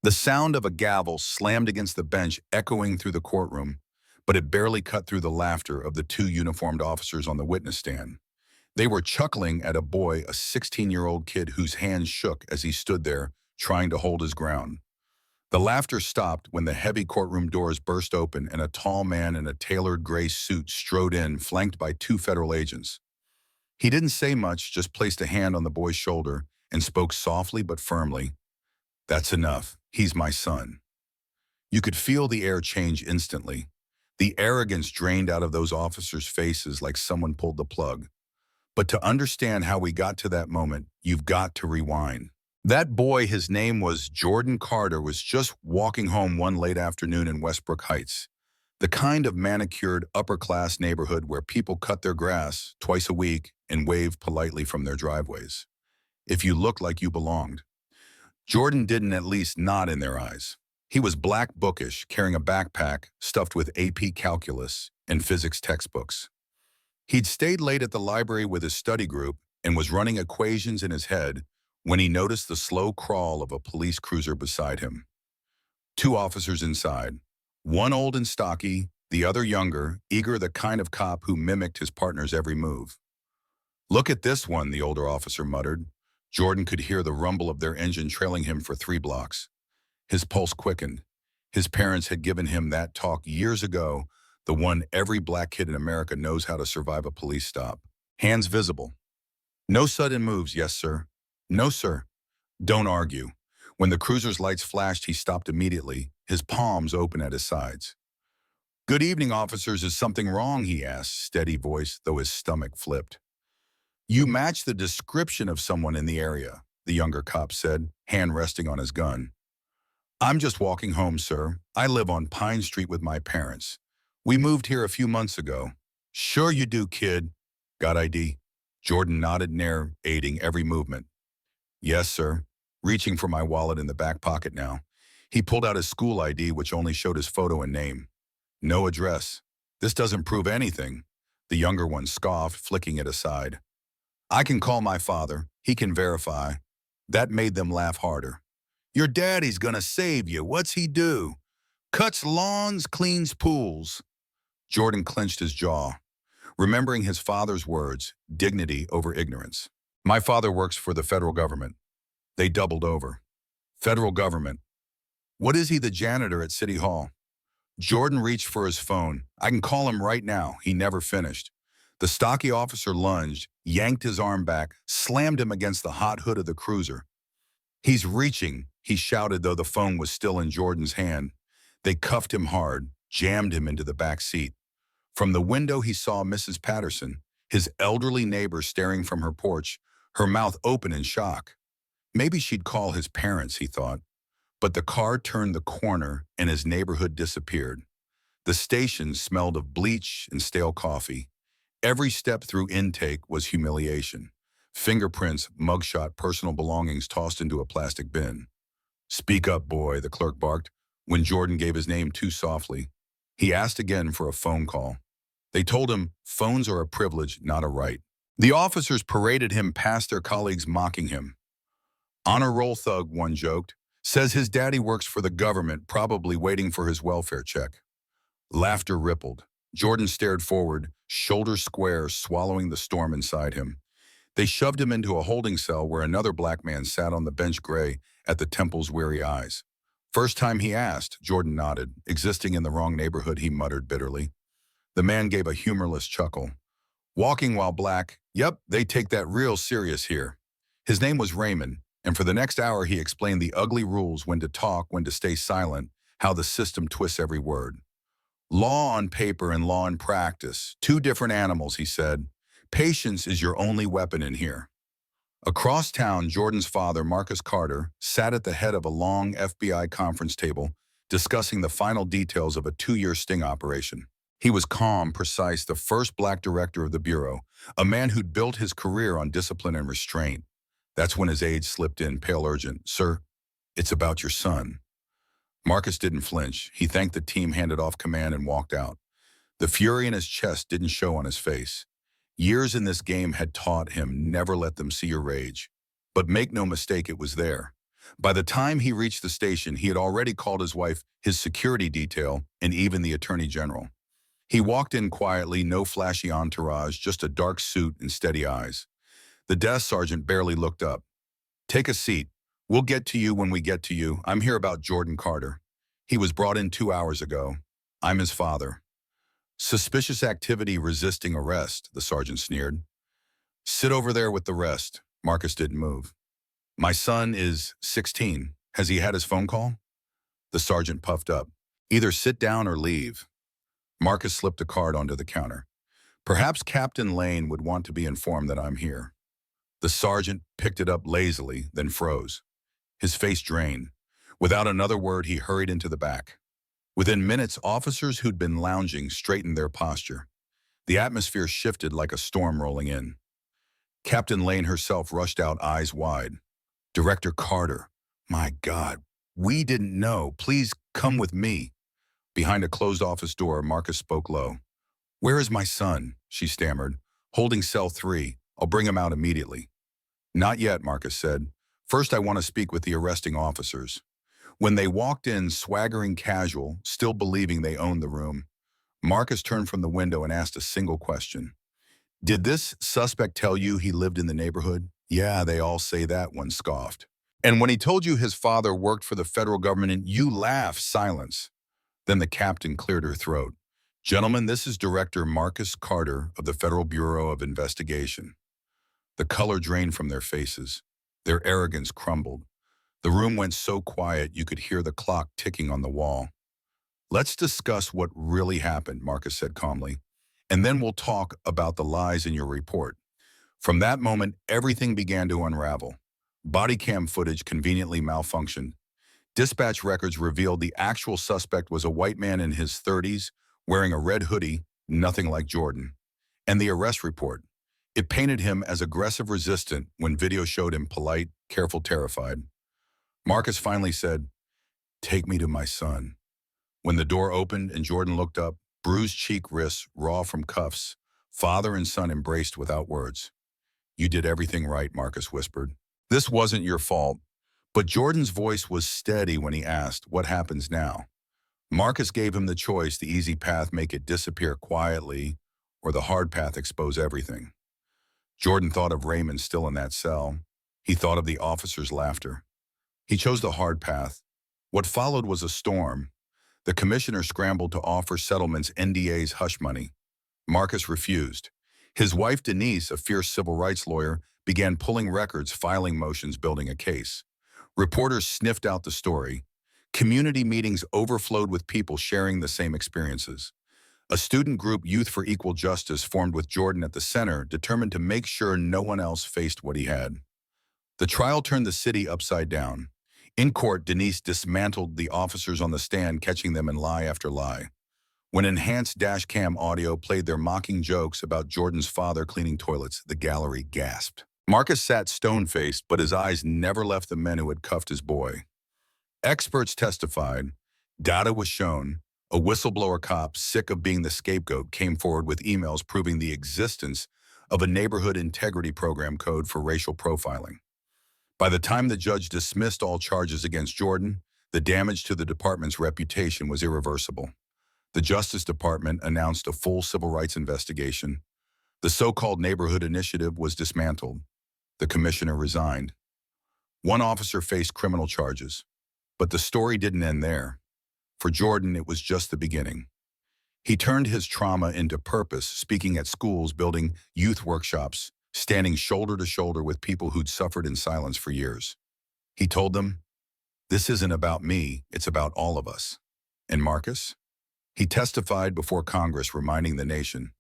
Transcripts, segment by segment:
The sound of a gavel slammed against the bench echoing through the courtroom, but it barely cut through the laughter of the two uniformed officers on the witness stand. They were chuckling at a boy, a 16-year-old kid whose hands shook as he stood there, trying to hold his ground. The laughter stopped when the heavy courtroom doors burst open and a tall man in a tailored gray suit strode in, flanked by two federal agents. He didn't say much, just placed a hand on the boy's shoulder and spoke softly but firmly. "That's enough. He's my son." You could feel the air change instantly. The arrogance drained out of those officers' faces like someone pulled the plug. But to understand how we got to that moment, you've got to rewind. That boy, his name was Jordan Carter, was just walking home one late afternoon in Westbrook Heights, the kind of manicured upper-class neighborhood where people cut their grass twice a week and wave politely from their driveways. If you looked like you belonged. Jordan didn't, at least not in their eyes. He was black bookish, carrying a backpack stuffed with AP calculus and physics textbooks. He'd stayed late at the library with his study group and was running equations in his head when he noticed the slow crawl of a police cruiser beside him. Two officers inside, one old and stocky, the other younger, eager, the kind of cop who mimicked his partner's every move. "Look at this one," the older officer muttered. Jordan could hear the rumble of their engine trailing him for 3 blocks. His pulse quickened. His parents had given him that talk years ago, the one every black kid in America knows how to survive a police stop. Hands visible. "No sudden moves, yes, sir." "No, sir." "Don't argue." When the cruiser's lights flashed, he stopped immediately, his palms open at his sides. "Good evening, officers. Is something wrong?" he asked, steady voice, though his stomach flipped. "You match the description of someone in the area," the younger cop said, hand resting on his gun. "I'm just walking home, sir. I live on Pine Street with my parents. We moved here a few months ago." "Sure you do, kid. Got ID?" Jordan nodded, narrating every movement. "Yes, sir." Reaching for my wallet in the back pocket now. He pulled out his school ID, which only showed his photo and name. "No address. This doesn't prove anything," the younger one scoffed, flicking it aside. "I can call my father. He can verify." That made them laugh harder. "Your daddy's gonna save you. What's he do?" "Cuts lawns, cleans pools." Jordan clenched his jaw, remembering his father's words, dignity over ignorance. "My father works for the federal government." They doubled over. "Federal government. What is he, the janitor at City Hall?" Jordan reached for his phone. "I can call him right now." He never finished. The stocky officer lunged, yanked his arm back, slammed him against the hot hood of the cruiser. "He's reaching," he shouted, though the phone was still in Jordan's hand. They cuffed him hard, jammed him into the back seat. From the window he saw Mrs. Patterson, his elderly neighbor, staring from her porch, her mouth open in shock. Maybe she'd call his parents, he thought. But the car turned the corner and his neighborhood disappeared. The station smelled of bleach and stale coffee. Every step through intake was humiliation. Fingerprints, mugshot, personal belongings tossed into a plastic bin. "Speak up, boy," the clerk barked, when Jordan gave his name too softly. He asked again for a phone call. They told him phones are a privilege, not a right. The officers paraded him past their colleagues, mocking him. "Honor roll thug," one joked. "Says his daddy works for the government, probably waiting for his welfare check." Laughter rippled. Jordan stared forward, shoulders square, swallowing the storm inside him. They shoved him into a holding cell where another black man sat on the bench, gray at the temple's weary eyes. "First time he asked," Jordan nodded. "Existing in the wrong neighborhood," he muttered bitterly. The man gave a humorless chuckle. "Walking while black, yep, they take that real serious here." His name was Raymond, and for the next hour he explained the ugly rules, when to talk, when to stay silent, how the system twists every word. "Law on paper and law in practice, two different animals," he said. "Patience is your only weapon in here." Across town, Jordan's father, Marcus Carter, sat at the head of a long FBI conference table, discussing the final details of a 2-year sting operation. He was calm, precise, the first black director of the Bureau, a man who'd built his career on discipline and restraint. That's when his aide slipped in, pale urgent. "Sir, it's about your son." Marcus didn't flinch. He thanked the team, handed off command, and walked out. The fury in his chest didn't show on his face. Years in this game had taught him never let them see your rage. But make no mistake, it was there. By the time he reached the station, he had already called his wife, his security detail, and even the attorney general. He walked in quietly, no flashy entourage, just a dark suit and steady eyes. The desk sergeant barely looked up. "Take a seat. We'll get to you when we get to you. I'm here about Jordan Carter. He was brought in 2 hours ago. I'm his father." "Suspicious activity resisting arrest," the sergeant sneered. "Sit over there with the rest." Marcus didn't move. "My son is 16. Has he had his phone call?" The sergeant puffed up. "Either sit down or leave." Marcus slipped a card onto the counter. "Perhaps Captain Lane would want to be informed that I'm here." The sergeant picked it up lazily, then froze. His face drained. Without another word, he hurried into the back. Within minutes, officers who'd been lounging straightened their posture. The atmosphere shifted like a storm rolling in. Captain Lane herself rushed out, eyes wide. "Director Carter, my God, we didn't know. Please come with me." Behind a closed office door, Marcus spoke low. "Where is my son?" she stammered. "Holding cell 3. I'll bring him out immediately." "Not yet," Marcus said. "First, I want to speak with the arresting officers." When they walked in, swaggering casual, still believing they owned the room, Marcus turned from the window and asked a single question. "Did this suspect tell you he lived in the neighborhood?" "Yeah, they all say that," one scoffed. "And when he told you his father worked for the federal government, you laughed." Silence. Then the captain cleared her throat. "Gentlemen, this is Director Marcus Carter of the Federal Bureau of Investigation." The color drained from their faces. Their arrogance crumbled. The room went so quiet you could hear the clock ticking on the wall. "Let's discuss what really happened," Marcus said calmly. "And then we'll talk about the lies in your report." From that moment, everything began to unravel. Body cam footage conveniently malfunctioned. Dispatch records revealed the actual suspect was a white man in his 30s, wearing a red hoodie, nothing like Jordan. And the arrest report. It painted him as aggressive resistant when video showed him polite, careful, terrified. Marcus finally said, "Take me to my son." When the door opened and Jordan looked up, bruised cheek, wrists, raw from cuffs, father and son embraced without words. "You did everything right," Marcus whispered. "This wasn't your fault." But Jordan's voice was steady when he asked, "What happens now?" Marcus gave him the choice: the easy path, make it disappear quietly, or the hard path, expose everything. Jordan thought of Raymond still in that cell. He thought of the officer's laughter. He chose the hard path. What followed was a storm. The commissioner scrambled to offer settlements, NDAs, hush money. Marcus refused. His wife, Denise, a fierce civil rights lawyer, began pulling records, filing motions, building a case. Reporters sniffed out the story. Community meetings overflowed with people sharing the same experiences. A student group, Youth for Equal Justice, formed with Jordan at the center, determined to make sure no one else faced what he had. The trial turned the city upside down. In court, Denise dismantled the officers on the stand, catching them in lie after lie. When enhanced dashcam audio played their mocking jokes about Jordan's father cleaning toilets, the gallery gasped. Marcus sat stone-faced, but his eyes never left the men who had cuffed his boy. Experts testified. Data was shown. A whistleblower cop, sick of being the scapegoat, came forward with emails proving the existence of a neighborhood integrity program code for racial profiling. By the time the judge dismissed all charges against Jordan, the damage to the department's reputation was irreversible. The Justice Department announced a full civil rights investigation. The so-called neighborhood initiative was dismantled. The commissioner resigned. One officer faced criminal charges. But the story didn't end there. For Jordan, it was just the beginning. He turned his trauma into purpose, speaking at schools, building youth workshops, standing shoulder to shoulder with people who'd suffered in silence for years. He told them, "This isn't about me, it's about all of us." And Marcus? He testified before Congress, reminding the nation,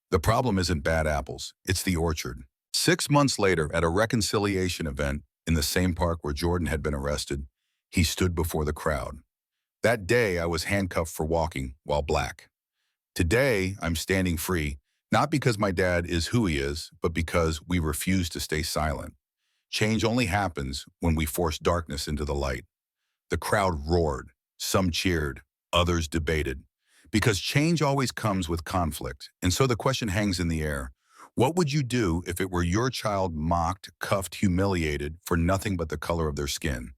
"The problem isn't bad apples, it's the orchard." 6 months later, at a reconciliation event in the same park where Jordan had been arrested, he stood before the crowd. "That day, I was handcuffed for walking while black. Today, I'm standing free, not because my dad is who he is, but because we refuse to stay silent. Change only happens when we force darkness into the light." The crowd roared. Some cheered. Others debated. Because change always comes with conflict, and so the question hangs in the air. What would you do if it were your child mocked, cuffed, humiliated for nothing but the color of their skin?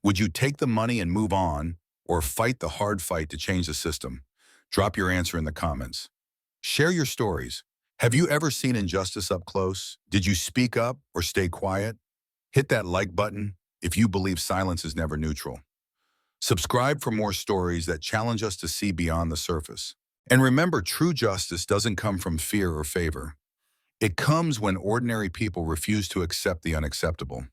Would you take the money and move on, or fight the hard fight to change the system? Drop your answer in the comments. Share your stories. Have you ever seen injustice up close? Did you speak up or stay quiet? Hit that like button if you believe silence is never neutral. Subscribe for more stories that challenge us to see beyond the surface. And remember, true justice doesn't come from fear or favor. It comes when ordinary people refuse to accept the unacceptable.